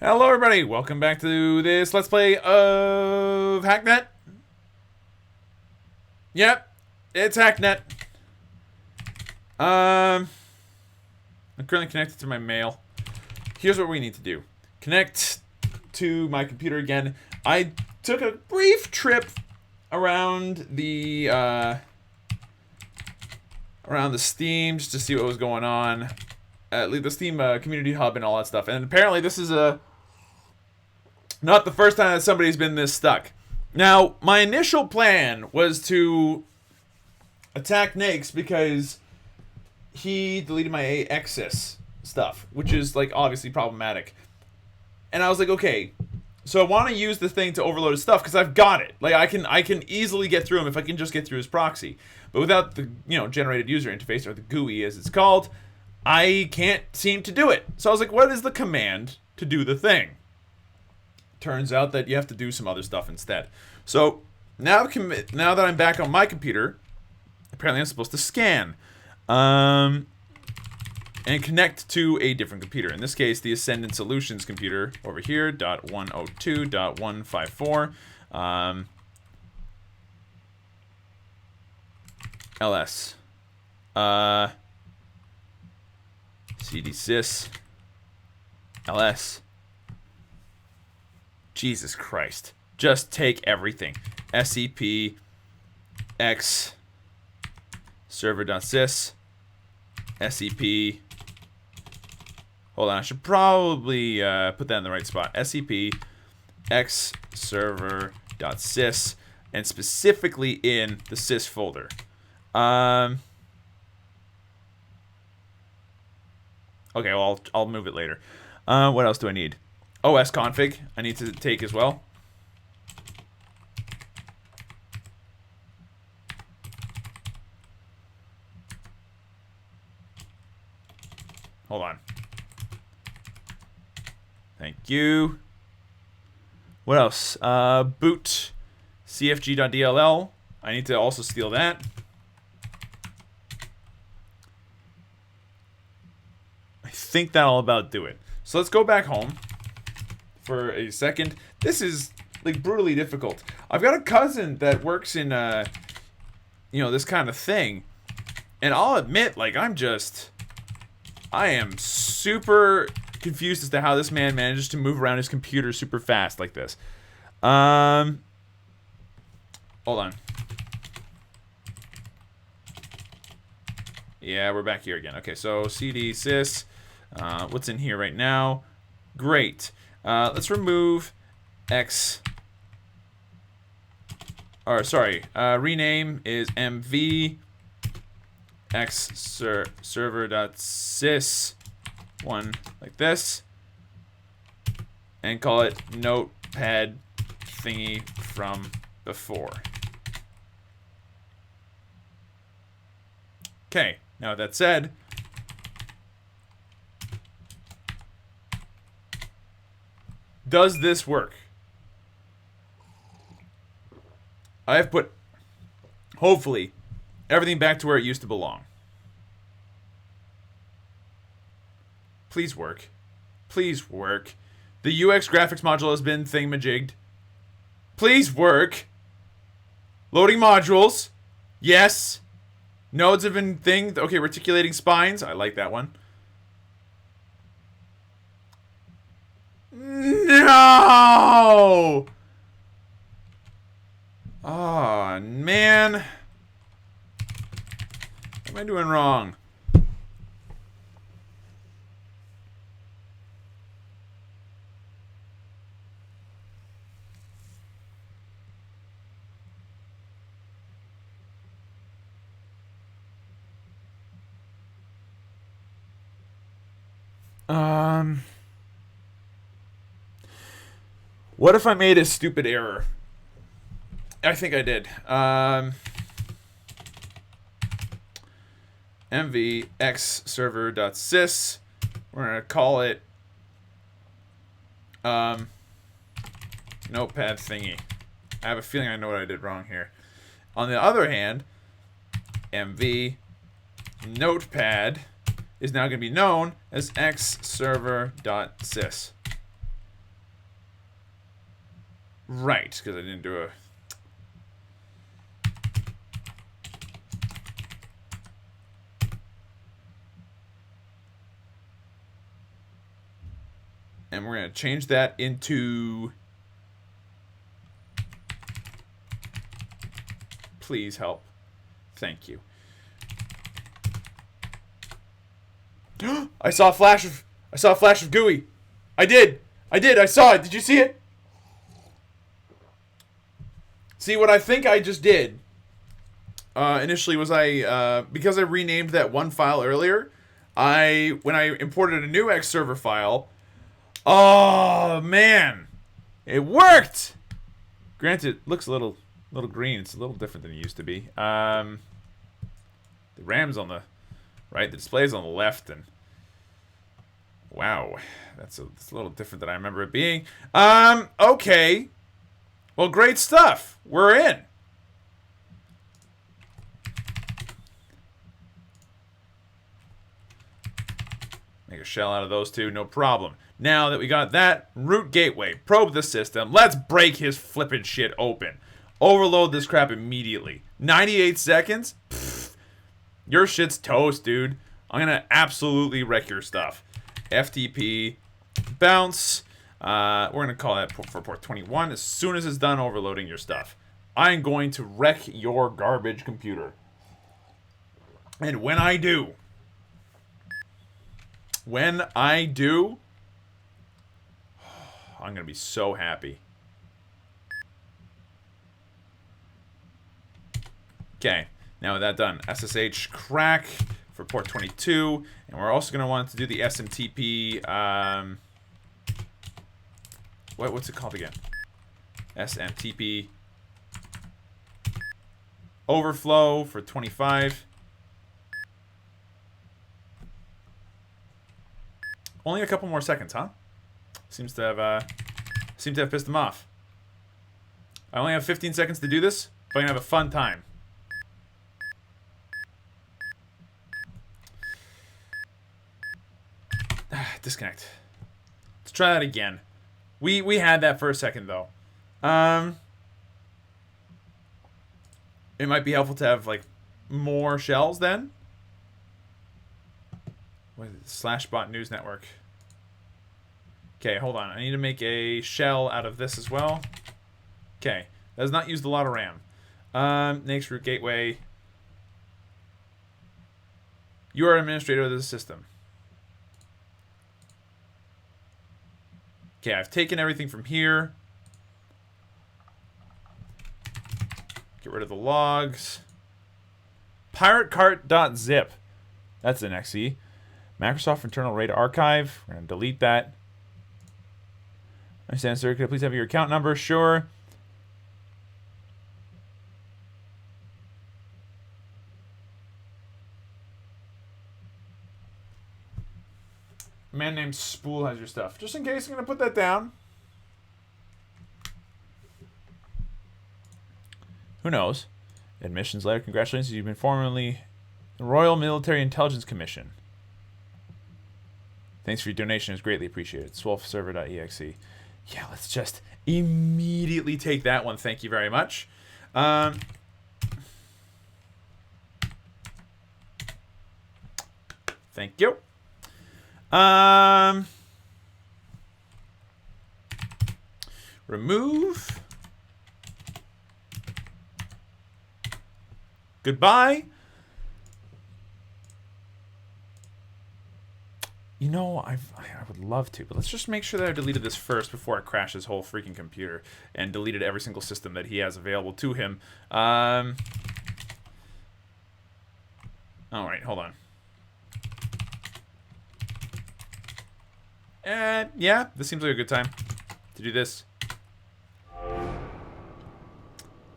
Hello everybody, welcome back to this Let's Play of Hacknet. Yep, it's Hacknet. I'm currently connected to my mail. Here's what we need to do. Connect to my computer again. I took a brief trip around the Steam just to see what was going on. The Steam community hub and all that stuff. And apparently this is not the first time that somebody's been this stuck. Now, my initial plan was to attack Nakes because he deleted my access stuff, which is, like, obviously problematic. And I was like, okay, so I want to use the thing to overload his stuff because I've got it. Like, I can easily get through him if I can just get through his proxy. But without the, generated user interface, or the GUI as it's called, I can't seem to do it. So I was like, what is the command to do the thing? Turns out that you have to do some other stuff instead. So now that I'm back on my computer, apparently I'm supposed to scan and connect to a different computer. In this case, the Ascendant Solutions computer over here, .102.154 ls cdsys ls. Jesus Christ. Just take everything. SCP X server.sys SCP. Hold on, I should probably put that in the right spot. SCP X server.sys, and specifically in the sys folder. Okay, well, I'll move it later. What else do I need? OS config, I need to take as well. Hold on. Thank you. What else? Boot cfg.dll. I need to also steal that. I think that'll about do it. So let's go back home for a second. This is, like, brutally difficult. I've got a cousin that works in, this kind of thing. And I'll admit, like, I am super confused as to how this man manages to move around his computer super fast like this. Hold on. Yeah, we're back here again. Okay, so cd sys. What's in here right now? Great. Let's remove X. Or sorry, rename is mv X server.sys one like this, and call it notepad thingy from before. Okay, now with that said, does this work? I have put, hopefully, everything back to where it used to belong. Please work. Please work. The UX graphics module has been thingamajigged. Please work. Loading modules. Yes. Nodes have been thinged. Okay, reticulating spines. I like that one. No! Oh, man. What am I doing wrong? What if I made a stupid error? I think I did. mv x server.sys. We're gonna call it notepad thingy. I have a feeling I know what I did wrong here. On the other hand, mv notepad is now going to be known as xserver.sys. Right, because I didn't do a... And we're going to change that into... Please help. Thank you. I saw a flash of GUI. I did. I saw it. Did you see it? See, what I think I just did initially was because I renamed that one file earlier, when I imported a new X server file, oh man, it worked. Granted, it looks a little green. It's a little different than it used to be. The RAM's on the right, the display's on the left, and wow, that's a little different than I remember it being. Okay. Well, great stuff. We're in. Make a shell out of those two, no problem. Now that we got that, root gateway, probe the system. Let's break his flippin' shit open. Overload this crap immediately. 98 seconds? Pfft. Your shit's toast, dude. I'm gonna absolutely wreck your stuff. FTP, bounce. We're gonna call that for port 21. As soon as it's done overloading your stuff, I'm going to wreck your garbage computer. And when I do, I'm gonna be so happy. Okay, now with that done, SSH crack for port 22, and we're also gonna want to do the SMTP. What's it called again? SMTP overflow for 25. Only a couple more seconds, huh? Seems to have pissed them off. I only have 15 seconds to do this, but I'm gonna have a fun time. Disconnect. Let's try that again. We had that for a second though. It might be helpful to have like more shells then. What is it? /bot news network. Okay, hold on. I need to make a shell out of this as well. Okay, that has not used a lot of RAM. Next root gateway. You are administrator of the system. Okay, I've taken everything from here. Get rid of the logs. Piratecart.zip. That's an exe. Microsoft Internal RAID Archive. We're going to delete that. Understand, sir. Could I please have your account number? Sure. A man named Spool has your stuff. Just in case, I'm going to put that down. Who knows? Admissions letter. Congratulations. You've been formally the Royal Military Intelligence Commission. Thanks for your donation. It's greatly appreciated. SlowWolfServer.exe. Yeah, let's just immediately take that one. Thank you very much. Thank you. Remove. Goodbye. You know, I would love to, but let's just make sure that I deleted this first before I crash his whole freaking computer and deleted every single system that he has available to him. All right, hold on. Yeah, this seems like a good time to do this.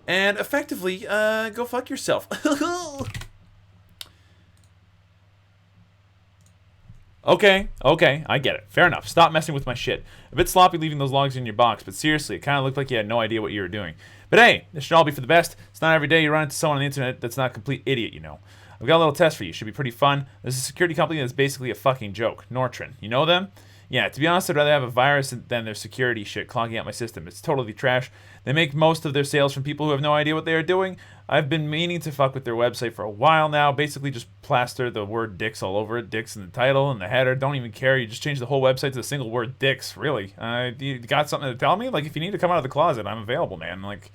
And effectively, go fuck yourself. Okay, I get it. Fair enough. Stop messing with my shit. A bit sloppy leaving those logs in your box, but seriously, it kind of looked like you had no idea what you were doing. But hey, this should all be for the best. It's not every day you run into someone on the internet that's not a complete idiot, you know. I've got a little test for you. Should be pretty fun. There's a security company that's basically a fucking joke. NORTRON. You know them? Yeah, to be honest, I'd rather have a virus than their security shit clogging out my system. It's totally trash. They make most of their sales from people who have no idea what they are doing. I've been meaning to fuck with their website for a while now. Basically, just plaster the word dicks all over it. Dicks in the title and the header. Don't even care. You just change the whole website to the single word dicks. Really? You got something to tell me? Like, if you need to come out of the closet, I'm available, man. Like,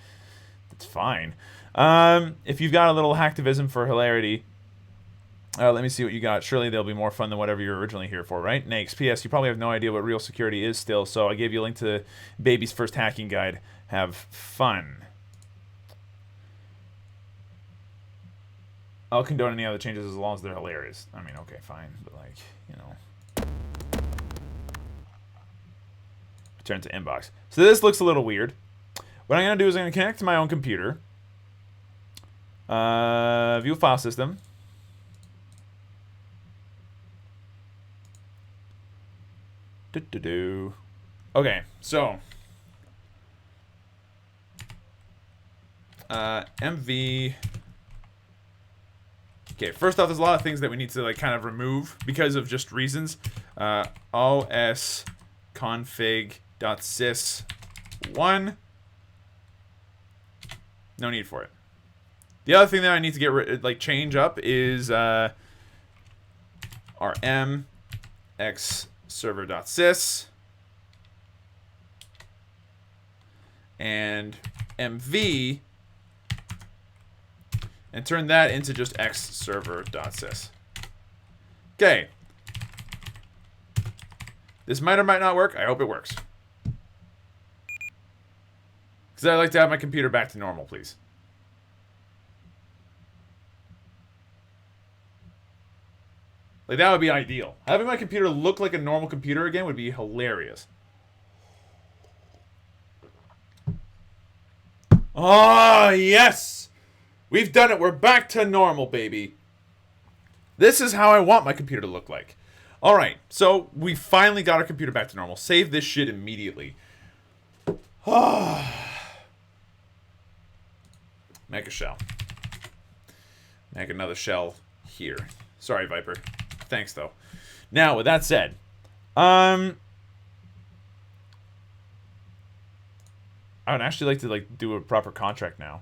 it's fine. If you've got a little hacktivism for hilarity, let me see what you got. Surely they'll be more fun than whatever you're originally here for, right? Nakes. P.S. You probably have no idea what real security is still, so I gave you a link to Baby's first hacking guide. Have fun. I'll condone any other changes as long as they're hilarious. I mean, okay, fine, but like, you know. Return to inbox. So this looks a little weird. What I'm going to do is I'm going to connect to my own computer. View file system. Okay, so MV. Okay, first off, there's a lot of things that we need to like kind of remove because of just reasons. OS config.sys1. No need for it. The other thing that I need to get change up is rm x server.sys and mv and turn that into just x server.sys. Okay. This might or might not work. I hope it works. Because I'd like to have my computer back to normal, please. Like, that would be ideal. Having my computer look like a normal computer again would be hilarious. Oh, yes! We've done it. We're back to normal, baby. This is how I want my computer to look like. Alright, so we finally got our computer back to normal. Save this shit immediately. Make a shell. Make another shell here. Sorry, Viper. Thanks, though. Now, with that said, I would actually like to do a proper contract now.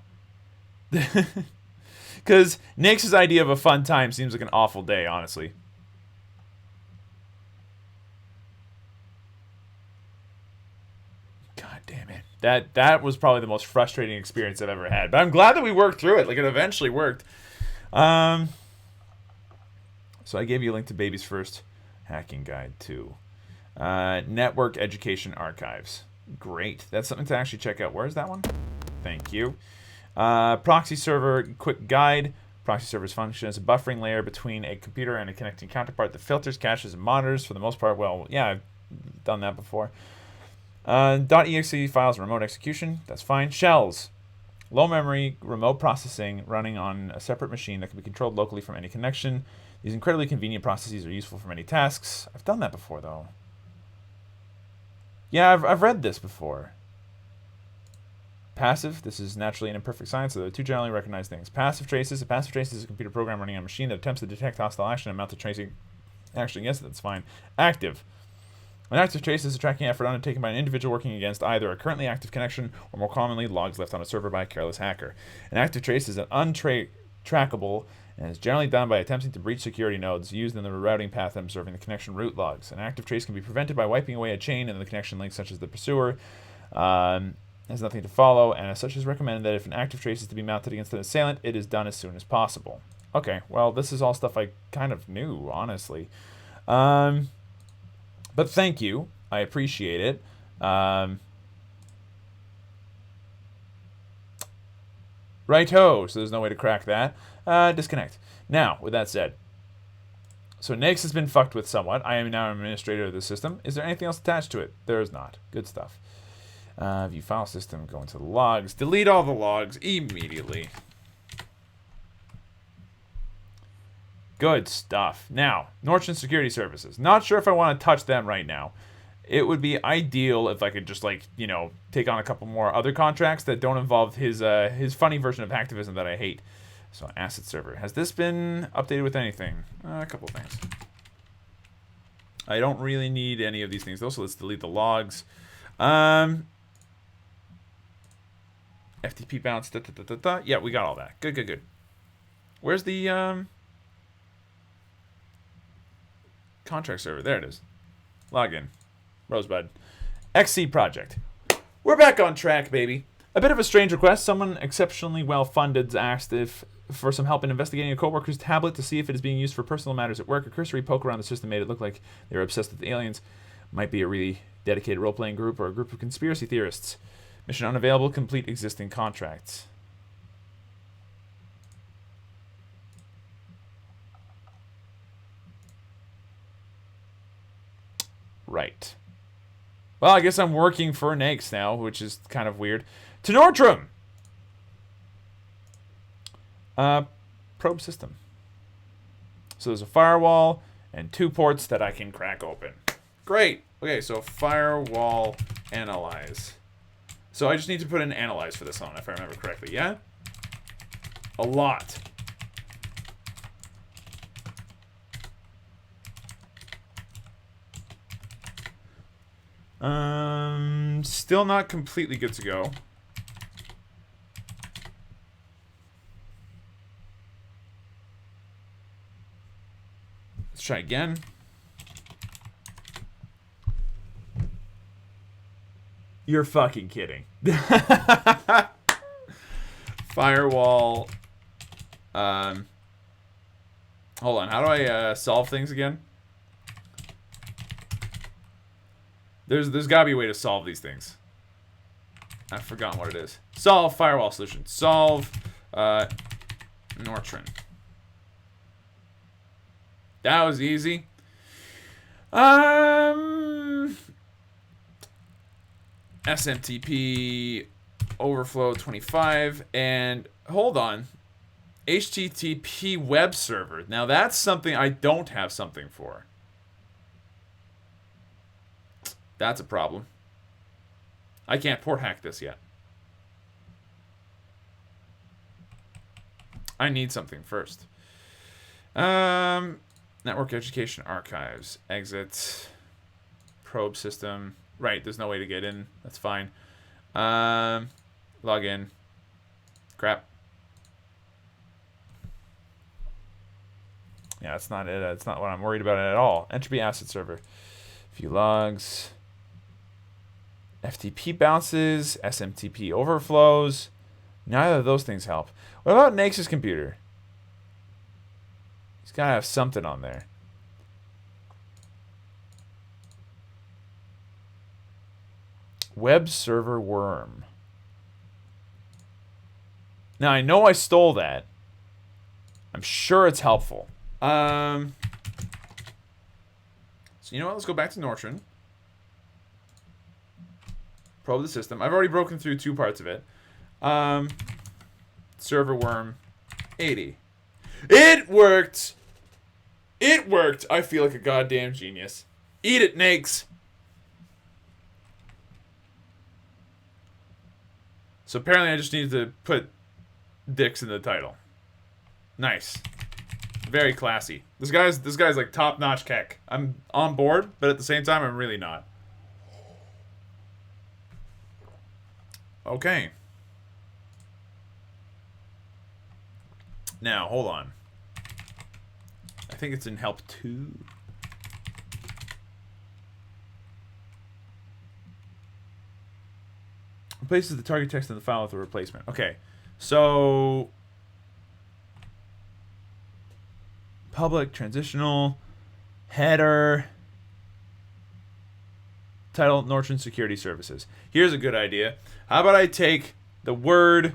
Because Nix's idea of a fun time seems like an awful day, honestly. God damn it. That was probably the most frustrating experience I've ever had. But I'm glad that we worked through it. Like, it eventually worked. So I gave you a link to Baby's first hacking guide, too. Network Education Archives. Great. That's something to actually check out. Where's that one? Thank you. Proxy server quick guide. Proxy servers function as a buffering layer between a computer and a connecting counterpart that filters, caches, and monitors for the most part. Well, yeah, I've done that before. .exe files, remote execution. That's fine. Shells. Low memory, remote processing running on a separate machine that can be controlled locally from any connection. These incredibly convenient processes are useful for many tasks. I've done that before, though. Yeah, I've read this before. Passive. This is naturally an imperfect science, so there are two generally recognized things. Passive traces. A passive trace is a computer program running on a machine that attempts to detect hostile action and mount a tracing action against it. That's fine. Active. An active trace is a tracking effort undertaken by an individual working against either a currently active connection or, more commonly, logs left on a server by a careless hacker. An active trace is an untrackable and is generally done by attempting to breach security nodes used in the routing path and observing the connection root logs. An active trace can be prevented by wiping away a chain in the connection links, such as the pursuer. Has nothing to follow, and as such is recommended that if an active trace is to be mounted against an assailant, it is done as soon as possible. Okay, well, this is all stuff I kind of knew, honestly. But thank you. I appreciate it. Righto, so there's no way to crack that. Disconnect. Now, with that said, so Nix has been fucked with somewhat. I am now an administrator of the system. Is there anything else attached to it? There is not. Good stuff. View file system, go into the logs. Delete all the logs immediately. Good stuff. Now, NORTRON Security Services. Not sure if I want to touch them right now. It would be ideal if I could just, take on a couple more other contracts that don't involve his funny version of hacktivism that I hate. So, asset server. Has this been updated with anything? A couple things. I don't really need any of these things though, so let's delete the logs. FTP bounce. Yeah, we got all that. Good, good, good. Where's the contract server? There it is. Login. Rosebud. XC project. We're back on track, baby. A bit of a strange request. Someone exceptionally well funded asked for some help in investigating a coworker's tablet to see if it is being used for personal matters at work. A cursory poke around the system made it look like they were obsessed with aliens. Might be a really dedicated role-playing group or a group of conspiracy theorists. Mission unavailable. Complete existing contracts. Right. Well, I guess I'm working for NAICS now, which is kind of weird. To NORTRON! Probe system. So there's a firewall and 2 ports that I can crack open. Great! Okay, so firewall analyze. So I just need to put in analyze for this one, if I remember correctly, yeah? A lot. Still not completely good to go. Let's try again. You're fucking kidding. Firewall. Hold on. How do I solve things again? There's gotta be a way to solve these things. I've forgotten what it is. Solve firewall solution. Solve NORTRON. That was easy. SMTP overflow 25 and hold on. HTTP web server. Now that's something I don't have something for. That's a problem. I can't port hack this yet. I need something first. Network education archives. Exit. Probe system. Right, there's no way to get in. That's fine. Log in. Crap. Yeah, that's not it. That's not what I'm worried about at all. Entropy asset server. View logs. FTP bounces, SMTP overflows. Neither of those things help. What about NAICS's computer? He's got to have something on there. Web server worm. Now, I know I stole that. I'm sure it's helpful. So, you know what? Let's go back to NORTRON. Probe the system. I've already broken through 2 parts of it. Server worm 80. It worked! It worked! I feel like a goddamn genius. Eat it, NAICS! So apparently I just needed to put dicks in the title. Nice. Very classy. This guy's like top-notch keck. I'm on board, but at the same time I'm really not. Okay. Now, hold on. I think it's in help 2. Replaces the target text in the file with a replacement. Okay. So public, transitional, header, title, NORTRON Security Services. Here's a good idea. How about I take the word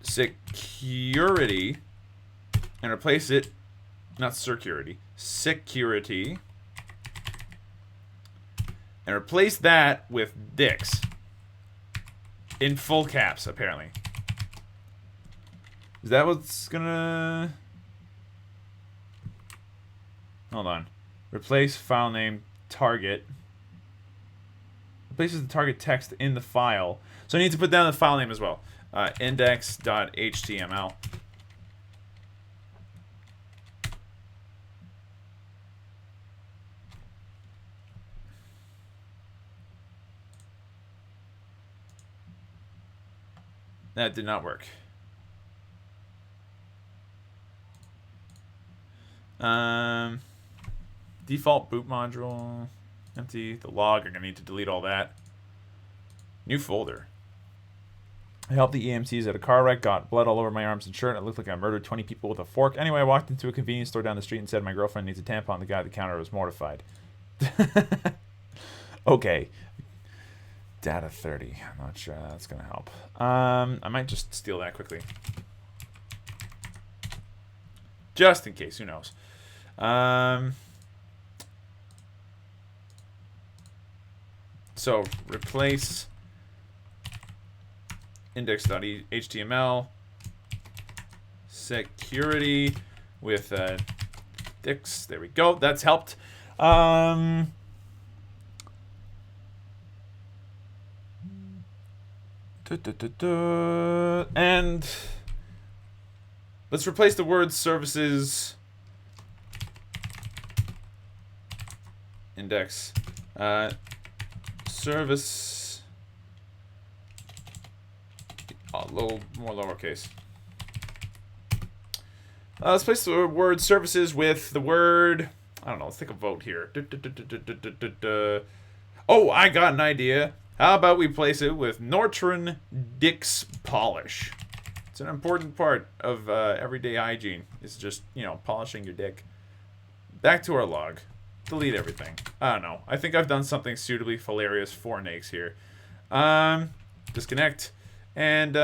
security and replace it, not security, security, and replace that with dicks. In full caps, apparently. Is that what's gonna... Hold on. Replace file name target. Replaces the target text in the file. So I need to put down the file name as well. Index.html. That did not work. Default boot module. Empty. The log. I'm going to need to delete all that. New folder. I helped the EMTs at a car wreck, got blood all over my arms and shirt, and it looked like I murdered 20 people with a fork. Anyway, I walked into a convenience store down the street and said my girlfriend needs a tampon. The guy at the counter was mortified. Okay. Data 30. I'm not sure that's going to help. I might just steal that quickly. Just in case. Who knows? So, replace index.html security with dix. There we go. That's helped. And let's replace the word services index service a little more lowercase. Let's replace the word services with the word, I don't know, let's take a vote here. Oh, I got an idea. How about we place it with NORTRON Dix Polish? It's an important part of everyday hygiene. It's just, you know, polishing your dick. Back to our log. Delete everything. I don't know. I think I've done something suitably hilarious for Nakes here. Disconnect. And,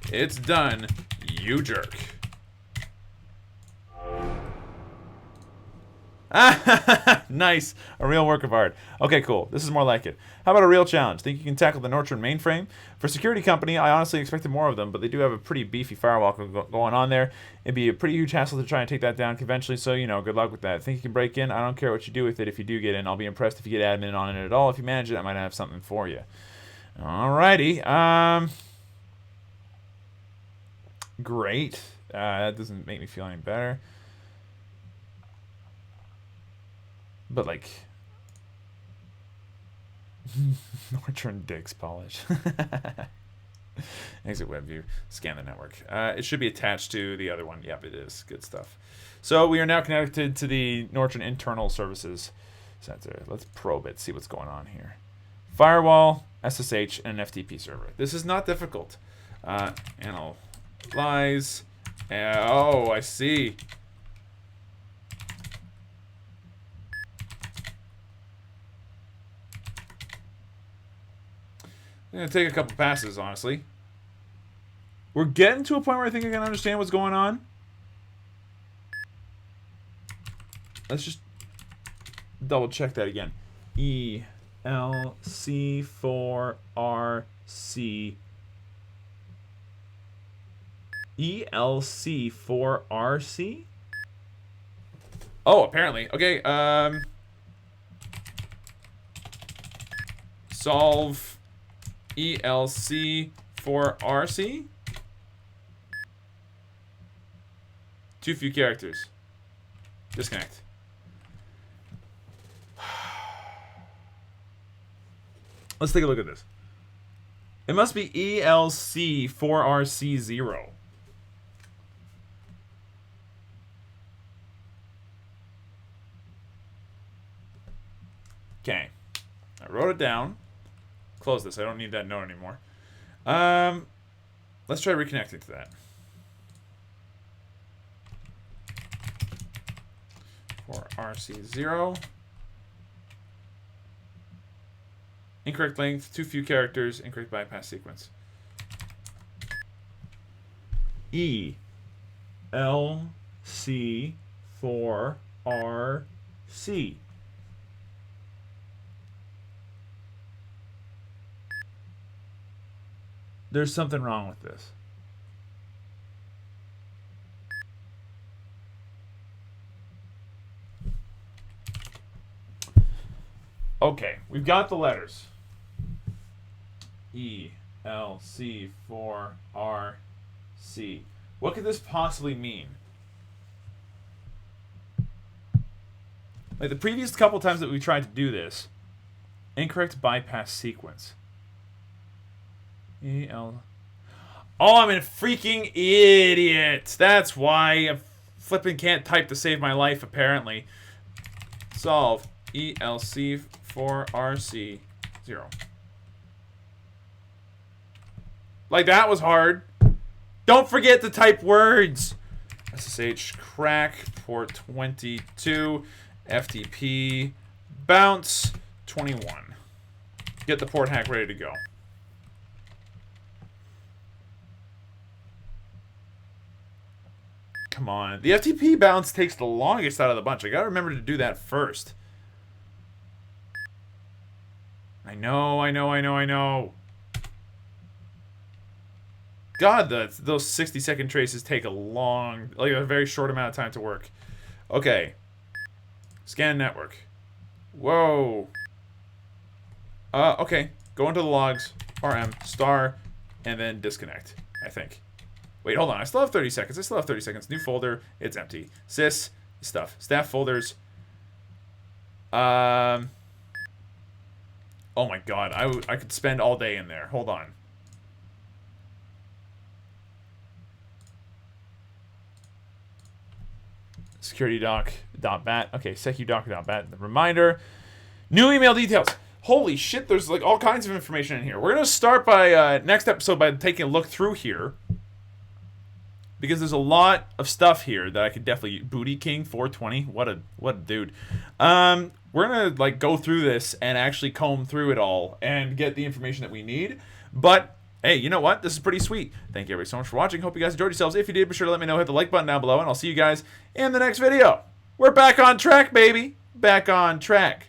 it's done, you jerk. Nice. A real work of art. Okay, cool. This is more like it. How about a real challenge? Think you can tackle the NORTRON mainframe? For a security company, I honestly expected more of them, but they do have a pretty beefy firewall going on there. It'd be a pretty huge hassle to try and take that down conventionally, so, you know, good luck with that. Think you can break in? I don't care what you do with it if you do get in. I'll be impressed if you get admin on it at all. If you manage it, I might have something for you. Alrighty. Great. That doesn't make me feel any better. But, like, NORTRON Dix Polish. Exit web view. Scan the network. It should be attached to the other one. Yep, it is. Good stuff. So we are now connected to the NORTRON internal services center. Let's probe it, see what's going on here. Firewall, SSH, and an FTP server. This is not difficult. Analyze. Oh, I see. I'm going to take a couple passes, honestly. We're getting to a point where I think I can understand what's going on. Let's just double check that again. ELC4RC. ELC4RC? Oh, apparently. Okay, solve ELC4RC. Too few characters. Disconnect. Let's take a look at this. It must be ELC4RC0. Okay. I wrote it down. Close this. I don't need that note anymore. Let's try reconnecting to that. For RC0. Incorrect length, too few characters, incorrect bypass sequence. ELC4RC. There's something wrong with this. Okay, we've got the letters. ELC4RC. What could this possibly mean? Like the previous couple times that we tried to do this. Incorrect bypass sequence. Oh, I'm a freaking idiot. That's why I flipping can't type to save my life, apparently. Solve ELC for RC 0. Like, that was hard. Don't forget to type words. SSH crack port 22 FTP bounce 21. Get the port hack ready to go. Come on. The FTP bounce takes the longest out of the bunch. I gotta remember to do that first. I know. God, those 60-second traces take a very short amount of time to work. Okay. Scan network. Whoa. Okay. Go into the logs, RM, star, and then disconnect, I think. Wait, hold on. I still have 30 seconds. New folder. It's empty. Sys, stuff. Staff folders. Oh my god. I could spend all day in there. Hold on. SecurityDoc.bat. Okay, SecuDoc.bat. The reminder. New email details. Holy shit, there's like all kinds of information in here. We're going to start by next episode by taking a look through here. Because there's a lot of stuff here that I could definitely... Booty King 420. What a dude. We're going to like go through this and actually comb through it all and get the information that we need. But hey, you know what? This is pretty sweet. Thank you everybody so much for watching. Hope you guys enjoyed yourselves. If you did, be sure to let me know. Hit the like button down below, and I'll see you guys in the next video. We're back on track, baby. Back on track.